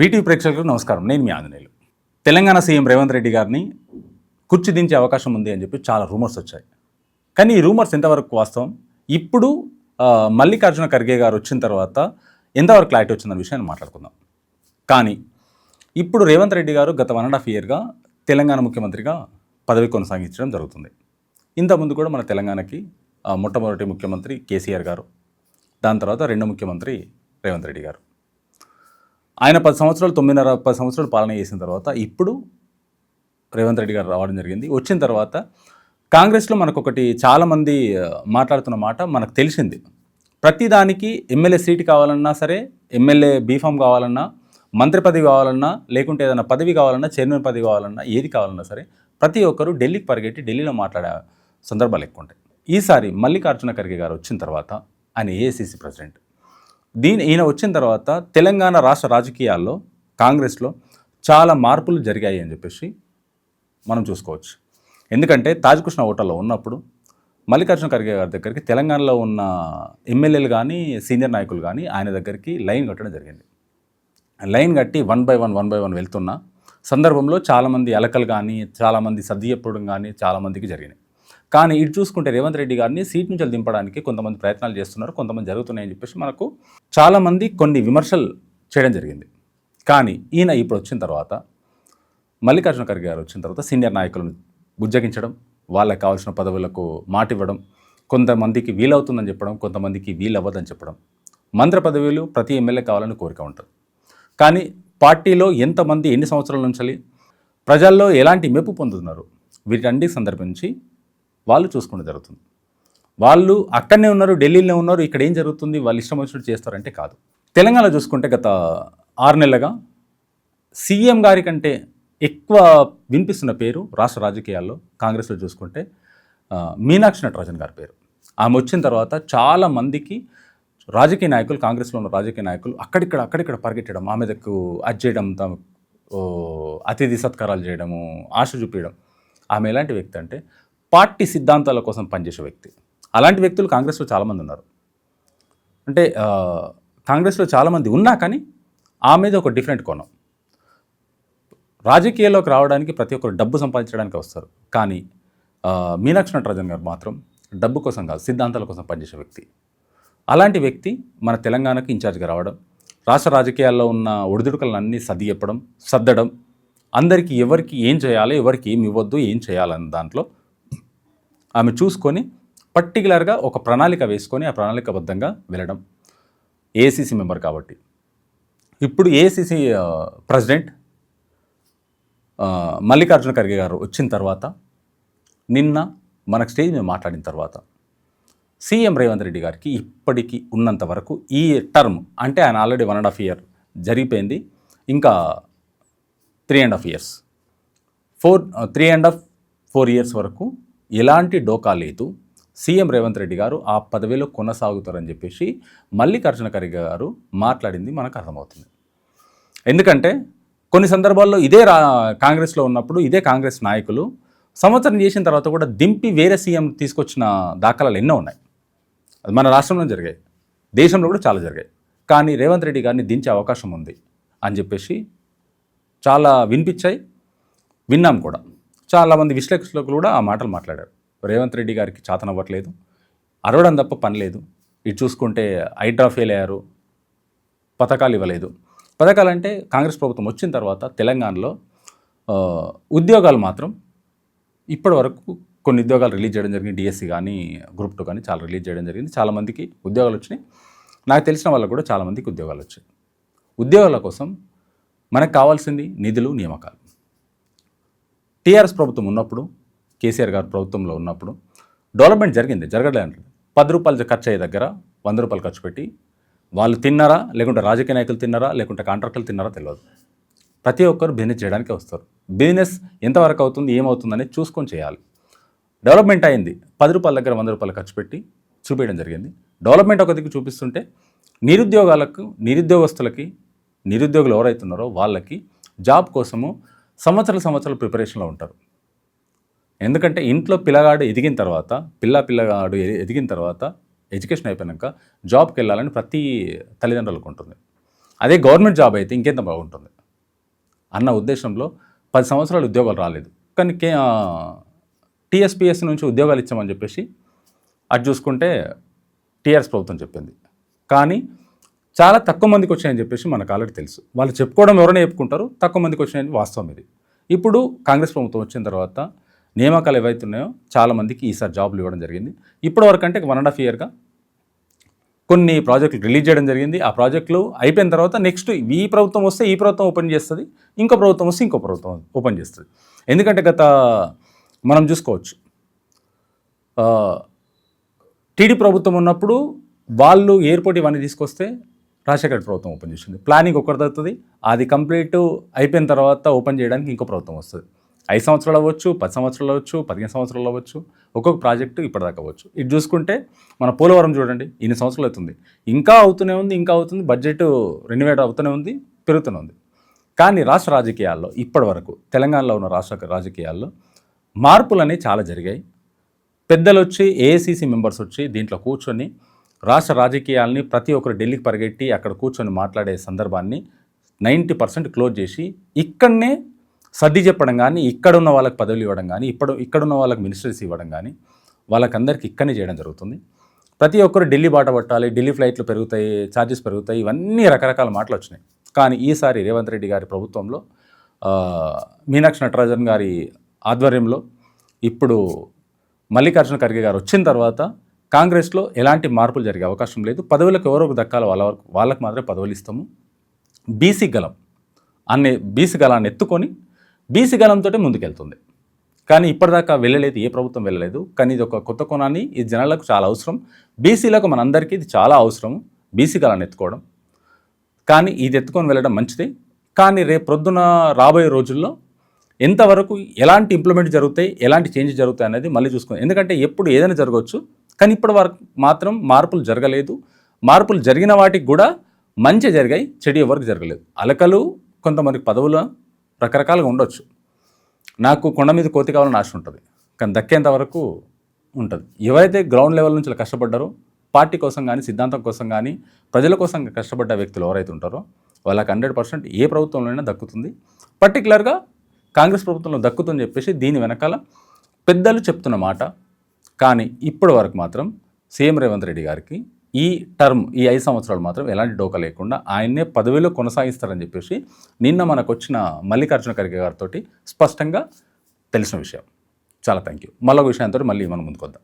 VTV ప్రేక్షకులకు నమస్కారం. నేను మీ ఆంజనేయులు. తెలంగాణ సీఎం రేవంత్ రెడ్డి గారిని కుర్చీ దించే అవకాశం ఉంది అని చెప్పి చాలా రూమర్స్ వచ్చాయి. కానీ ఈ రూమర్స్ ఎంతవరకు వాస్తవం? ఇప్పుడు మల్లికార్జున ఖర్గే గారు వచ్చిన తర్వాత ఎంతవరకు క్లారిటీ వచ్చిందన్న విషయాన్ని మాట్లాడుకుందాం. కానీ ఇప్పుడు రేవంత్ రెడ్డి గారు గత 1.5 ఇయర్గా తెలంగాణ ముఖ్యమంత్రిగా పదవి కొనసాగించడం జరుగుతుంది. ఇంతకుముందు కూడా మన తెలంగాణకి మొట్టమొదటి ముఖ్యమంత్రి కేసీఆర్ గారు, దాని తర్వాత రెండో ముఖ్యమంత్రి రేవంత్ రెడ్డి గారు. ఆయన 10 సంవత్సరాలు 10 సంవత్సరాలు పాలన చేసిన తర్వాత ఇప్పుడు రేవంత్ రెడ్డి గారు రావడం జరిగింది. వచ్చిన తర్వాత కాంగ్రెస్లో మనకొకటి చాలామంది మాట్లాడుతున్న మాట మనకు తెలిసింది. ప్రతిదానికి ఎమ్మెల్యే సీటు కావాలన్నా సరే, ఎమ్మెల్యే బీఫామ్ కావాలన్నా, మంత్రి పదవి కావాలన్నా, లేకుంటే ఏదైనా పదవి కావాలన్నా, చైర్మన్ పదవి కావాలన్నా, ఏది కావాలన్నా సరే ప్రతి ఒక్కరు ఢిల్లీకి పరిగెట్టి ఢిల్లీలో మాట్లాడే సందర్భాలు ఎక్కువ ఉంటాయి. ఈసారి మల్లికార్జున ఖర్గే గారు వచ్చిన తర్వాత ఆయన ఏఐసీసీ ప్రెసిడెంట్. ఈయన వచ్చిన తర్వాత తెలంగాణ రాష్ట్ర రాజకీయాల్లో కాంగ్రెస్లో చాలా మార్పులు జరిగాయి అని చెప్పేసి మనం చూసుకోవచ్చు. ఎందుకంటే తాజ్కృష్ణ హోటల్లో ఉన్నప్పుడు మల్లికార్జున ఖర్గే గారి దగ్గరికి తెలంగాణలో ఉన్న ఎమ్మెల్యేలు కానీ సీనియర్ నాయకులు కానీ ఆయన దగ్గరికి లైన్ కట్టడం జరిగింది. లైన్ కట్టి వన్ బై వన్ వెళ్తున్న సందర్భంలో చాలామంది అలకలు కానీ, చాలామంది సర్ది చెప్పడం కానీ చాలామందికి జరిగినాయి. కానీ ఇటు చూసుకుంటే రేవంత్ రెడ్డి గారిని సీట్ నుంచి దింపడానికి కొంతమంది ప్రయత్నాలు చేస్తున్నారు, కొంతమంది జరుగుతున్నాయని చెప్పేసి మనకు చాలామంది కొన్ని విమర్శలు చేయడం జరిగింది. కానీ ఈయన ఇప్పుడు వచ్చిన తర్వాత మల్లికార్జున ఖర్గే గారు వచ్చిన తర్వాత సీనియర్ నాయకులను బుజ్జగించడం, వాళ్ళకి కావాల్సిన పదవులకు మాట ఇవ్వడం, కొంతమందికి వీలవుతుందని చెప్పడం, కొంతమందికి వీలవ్వదని చెప్పడం. మంత్రి పదవులు ప్రతి ఎమ్మెల్యే కావాలని కోరిక ఉంటుంది. కానీ పార్టీలో ఎంతమంది ఎన్ని సంవత్సరాల నుంచి ప్రజల్లో ఎలాంటి మెప్పు పొందుతున్నారు, వీటన్నిటికి సందర్భించి వాళ్ళు చూసుకుంటూ జరుగుతుంది. వాళ్ళు అక్కడనే ఉన్నారు, ఢిల్లీలో ఉన్నారు, ఇక్కడ ఏం జరుగుతుంది వాళ్ళు ఇష్టం వచ్చినట్టు చేస్తారంటే కాదు. తెలంగాణలో చూసుకుంటే గత 6 నెలలుగా సీఎం గారి కంటే ఎక్కువ వినిపిస్తున్న పేరు రాష్ట్ర రాజకీయాల్లో కాంగ్రెస్లో చూసుకుంటే మీనాక్షి నటరాజన్ గారి పేరు. ఆమె వచ్చిన తర్వాత చాలామందికి రాజకీయ నాయకులు, కాంగ్రెస్లో ఉన్న రాజకీయ నాయకులు అక్కడిక్కడ పరిగెట్టడం, ఆమె దగ్గర అది చేయడం, అతిథి సత్కారాలు చేయడము, ఆశ చూపించడం. ఆమె ఎలాంటి వ్యక్తి అంటే పార్టీ సిద్ధాంతాల కోసం పనిచేసే వ్యక్తి. అలాంటి వ్యక్తులు కాంగ్రెస్లో చాలామంది ఉన్నారు. అంటే కాంగ్రెస్లో చాలామంది ఉన్నా కానీ ఆమెది ఒక డిఫరెంట్ కోణం. రాజకీయాల్లోకి రావడానికి ప్రతి ఒక్కరు డబ్బు సంపాదించడానికి వస్తారు. కానీ మీనాక్షి నటరాజన్ గారు మాత్రం డబ్బు కోసం కాదు, సిద్ధాంతాల కోసం పనిచేసే వ్యక్తి. అలాంటి వ్యక్తి మన తెలంగాణకి ఇన్ఛార్జ్గా రావడం, రాష్ట్ర రాజకీయాల్లో ఉన్న ఒడిదుడుకులన్నీ సర్దడం, అందరికీ ఎవరికి ఏం చేయాలి, ఎవరికి ఏమి ఇవ్వద్దు, ఏం చేయాలన్న దాంట్లో ఆమె చూసుకొని పర్టికులర్గా ఒక ప్రణాళిక వేసుకొని ఆ ప్రణాళికబద్ధంగా వెళ్ళడం. ఏఐసీసీ మెంబర్ కాబట్టి ఇప్పుడు ఏఐసీసీ ప్రెసిడెంట్ మల్లికార్జున ఖర్గే గారు వచ్చిన తర్వాత నిన్న మనకు స్టేజ్ మీద మాట్లాడిన తర్వాత సీఎం రేవంత్ రెడ్డి గారికి ఇప్పటికీ ఉన్నంత వరకు ఈ టర్మ్ అంటే ఆయన ఆల్రెడీ 1.5 ఇయర్ జరిగిపోయింది, ఇంకా 3.5 ఇయర్స్ 4 ఇయర్స్ వరకు ఎలాంటి డోకా లేదు. సీఎం రేవంత్ రెడ్డి గారు ఆ పదవిలో కొనసాగుతారని చెప్పేసి మల్లికార్జున ఖర్గే గారు మాట్లాడింది మనకు అర్థమవుతుంది. ఎందుకంటే కొన్ని సందర్భాల్లో ఇదే కాంగ్రెస్లో ఉన్నప్పుడు ఇదే కాంగ్రెస్ నాయకులు సంవత్సరం చేసిన తర్వాత కూడా దింపి వేరే సీఎం తీసుకొచ్చిన దాఖలాలు ఎన్నో ఉన్నాయి. అది మన రాష్ట్రంలో జరిగాయి, దేశంలో కూడా చాలా జరిగాయి. కానీ రేవంత్ రెడ్డి గారిని దించే అవకాశం ఉంది అని చెప్పేసి చాలా వినిపించాయి, విన్నాం కూడా. చాలామంది విశ్లేషకులు కూడా ఆ మాటలు మాట్లాడారు. రేవంత్ రెడ్డి గారికి చాతనవ్వట్లేదు, అరవడం తప్ప పని లేదు. ఇటు చూసుకుంటే హైడ్రా ఫెయిల్ అయ్యారు, పథకాలు ఇవ్వలేదు. పథకాలంటే కాంగ్రెస్ ప్రభుత్వం వచ్చిన తర్వాత తెలంగాణలో ఉద్యోగాలు మాత్రం ఇప్పటి వరకు కొన్ని ఉద్యోగాలు రిలీజ్ చేయడం జరిగింది. డిఎస్సి కానీ గ్రూప్ 2 కానీ చాలా రిలీజ్ చేయడం జరిగింది. చాలామందికి ఉద్యోగాలు వచ్చినాయి. నాకు తెలిసిన వాళ్ళకు కూడా చాలామందికి ఉద్యోగాలు వచ్చాయి. ఉద్యోగాల కోసం మనకు కావాల్సింది నిధులు, నియామకాలు. టీఆర్ఎస్ ప్రభుత్వం ఉన్నప్పుడు, కేసీఆర్ గారు ప్రభుత్వంలో ఉన్నప్పుడు డెవలప్మెంట్ జరగలేదు. 10 రూపాయలు ఖర్చు అయ్యే దగ్గర 100 రూపాయలు ఖర్చు పెట్టి వాళ్ళు తిన్నారా, లేకుంటే రాజకీయ నాయకులు తిన్నారా, లేకుంటే కాంట్రాక్టర్లు తిన్నారా తెలియదు. ప్రతి ఒక్కరు బిజినెస్ చేయడానికే వస్తారు. బిజినెస్ ఎంతవరకు అవుతుంది, ఏమవుతుంది అనేది చూసుకొని చేయాలి. డెవలప్మెంట్ అయింది, 10 రూపాయల దగ్గర 100 రూపాయలు ఖర్చు పెట్టి చూపించడం జరిగింది. డెవలప్మెంట్ ఒక దిక్కు చూపిస్తుంటే నిరుద్యోగస్తులకి, నిరుద్యోగులు ఎవరైతున్నారో వాళ్ళకి జాబ్ కోసము సంవత్సరాలు ప్రిపరేషన్లో ఉంటారు. ఎందుకంటే ఇంట్లో పిల్లగాడు ఎదిగిన తర్వాత, పిల్లగాడు ఎదిగిన తర్వాత ఎడ్యుకేషన్ అయిపోయాక జాబ్కి వెళ్ళాలని ప్రతి తల్లిదండ్రులకు ఉంటుంది. అదే గవర్నమెంట్ జాబ్ అయితే ఇంకెంత బాగుంటుంది అన్న ఉద్దేశంలో 10 సంవత్సరాలు ఉద్యోగాలు రాలేదు. కానీ టీఎస్పీఎస్సీ నుంచి ఉద్యోగాలు ఇచ్చామని చెప్పేసి అది చూసుకుంటే టీఆర్ఎస్ ప్రభుత్వం చెప్పింది. కానీ చాలా తక్కువ మందికి వచ్చాయని చెప్పేసి మనకు ఆల్రెడీ తెలుసు. వాళ్ళు చెప్పుకోవడం ఎవరైనా చెప్పుకుంటారు, తక్కువ మందికి వచ్చాయని వాస్తవం ఇది. ఇప్పుడు కాంగ్రెస్ ప్రభుత్వం వచ్చిన తర్వాత నియామకాలు ఏవైతే ఉన్నాయో చాలామందికి ఈసారి జాబులు ఇవ్వడం జరిగింది. ఇప్పటివరకు అంటే 1.5 ఇయర్గా కొన్ని ప్రాజెక్టులు రిలీజ్ చేయడం జరిగింది. ఆ ప్రాజెక్టులు అయిపోయిన తర్వాత నెక్స్ట్ ఈ ప్రభుత్వం వస్తే ఈ ప్రభుత్వం ఓపెన్ చేస్తుంది, ఇంకో ప్రభుత్వం వస్తే ఇంకో ప్రభుత్వం ఓపెన్ చేస్తుంది. ఎందుకంటే మనం చూసుకోవచ్చు, టీడీ ప్రభుత్వం ఉన్నప్పుడు వాళ్ళు ఎయిర్పోర్ట్ ఇవన్నీ తీసుకొస్తే రాజశేఖర ప్రభుత్వం ఓపెన్ చేసింది. ప్లానింగ్ ఒకటి అవుతుంది, అది కంప్లీట్ అయిపోయిన తర్వాత ఓపెన్ చేయడానికి ఇంకో ప్రభుత్వం వస్తుంది. 5 సంవత్సరాలు అవ్వచ్చు, 10 సంవత్సరాలు అవ్వచ్చు, 15 సంవత్సరాలు అవ్వచ్చు, ఒక్కొక్క ప్రాజెక్టు ఇప్పటిదాకా అవ్వచ్చు. ఇది చూసుకుంటే మన పోలవరం చూడండి, ఇన్ని సంవత్సరాలు అవుతుంది, ఇంకా అవుతూనే ఉంది, ఇంకా అవుతుంది, బడ్జెట్ రెన్యువేట్ అవుతూనే ఉంది, పెరుగుతూనే ఉంది. కానీ రాష్ట్ర రాజకీయాల్లో ఇప్పటి వరకు తెలంగాణలో ఉన్న రాష్ట్ర రాజకీయాల్లో మార్పులు అనేవి చాలా జరిగాయి. పెద్దలు వచ్చి ఏఐసీసీ మెంబర్స్ వచ్చి దీంట్లో కూర్చొని రాష్ట్ర రాజకీయాలని ప్రతి ఒక్కరు ఢిల్లీకి పరిగెట్టి అక్కడ కూర్చొని మాట్లాడే సందర్భాన్ని 90% క్లోజ్ చేసి ఇక్కడనే సర్ది చెప్పడం కానీ, ఇక్కడ ఉన్న వాళ్ళకి పదవులు ఇవ్వడం కానీ, ఇక్కడున్న వాళ్ళకి మినిస్టర్స్ ఇవ్వడం కానీ వాళ్ళకందరికీ ఇక్కడనే చేయడం జరుగుతుంది. ప్రతి ఒక్కరు ఢిల్లీ బాట పట్టాలి, ఢిల్లీ ఫ్లైట్లు పెరుగుతాయి, ఛార్జెస్ పెరుగుతాయి, ఇవన్నీ రకరకాల మాటలు వచ్చినాయి. కానీ ఈసారి రేవంత్ రెడ్డి గారి ప్రభుత్వంలో మీనాక్షి నటరాజన్ గారి ఆధ్వర్యంలో ఇప్పుడు మల్లికార్జున ఖర్గే గారు వచ్చిన తర్వాత కాంగ్రెస్లో ఎలాంటి మార్పులు జరిగే అవకాశం లేదు. పదవులకు ఎవరో దక్కాలో వాళ్ళకు మాత్రమే పదవులు ఇస్తాము. బీసీ గలాన్ని ఎత్తుకొని బీసీ గలంతో ముందుకెళ్తుంది. కానీ ఇప్పటిదాకా వెళ్ళలేదు, ఏ ప్రభుత్వం వెళ్ళలేదు. కానీ ఇది ఒక కొత్త కోణాన్ని, ఇది జనాలకు చాలా అవసరం, బీసీలకు మనందరికీ ఇది చాలా అవసరం, బీసీ గలాన్ని ఎత్తుకోవడం. కానీ ఇది ఎత్తుకొని వెళ్ళడం మంచిదే. కానీ రేపు ప్రొద్దున రాబోయే రోజుల్లో ఎంతవరకు ఎలాంటి ఇంప్లిమెంట్ జరుగుతాయి, ఎలాంటి చేంజెస్ జరుగుతాయి అనేది మళ్ళీ చూసుకోండి. ఎందుకంటే ఎప్పుడు ఏదైనా జరగవచ్చు, కానీ ఇప్పటి వరకు మాత్రం మార్పులు జరగలేదు. మార్పులు జరిగిన వాటికి కూడా మంచి జరిగాయి, చెడు ఎవరికి జరగలేదు. అలకలు కొంతమందికి పదవులు రకరకాలుగా ఉండొచ్చు. నాకు కొండ మీద కోతి కావాలని ఆశ ఉంటుంది, కానీ దక్కేంత వరకు ఉంటుంది. ఎవరైతే గ్రౌండ్ లెవెల్ నుంచి కష్టపడ్డారో, పార్టీ కోసం కానీ, సిద్ధాంతం కోసం కానీ, ప్రజల కోసం కష్టపడ్డ వ్యక్తులు ఎవరైతే ఉంటారో వాళ్ళకి 100% ఏ ప్రభుత్వంలోనైనా దక్కుతుంది. పర్టికులర్గా కాంగ్రెస్ ప్రభుత్వంలో దక్కుతుందని చెప్పేసి దీని వెనకాల పెద్దలు చెప్తున్న మాట. కానీ ఇప్పటి వరకు మాత్రం సీఎం రేవంత్ రెడ్డి గారికి ఈ 5 సంవత్సరాలు మాత్రం ఎలాంటి డోకా లేకుండా ఆయన్నే పదవిలో కొనసాగిస్తారని చెప్పేసి నిన్న మనకు వచ్చిన మల్లికార్జున ఖర్గే గారితో స్పష్టంగా తెలిసిన విషయం. చాలా థ్యాంక్ యూ. మళ్ళీ విషయంతో మళ్ళీ మనం ముందుకొద్దాం.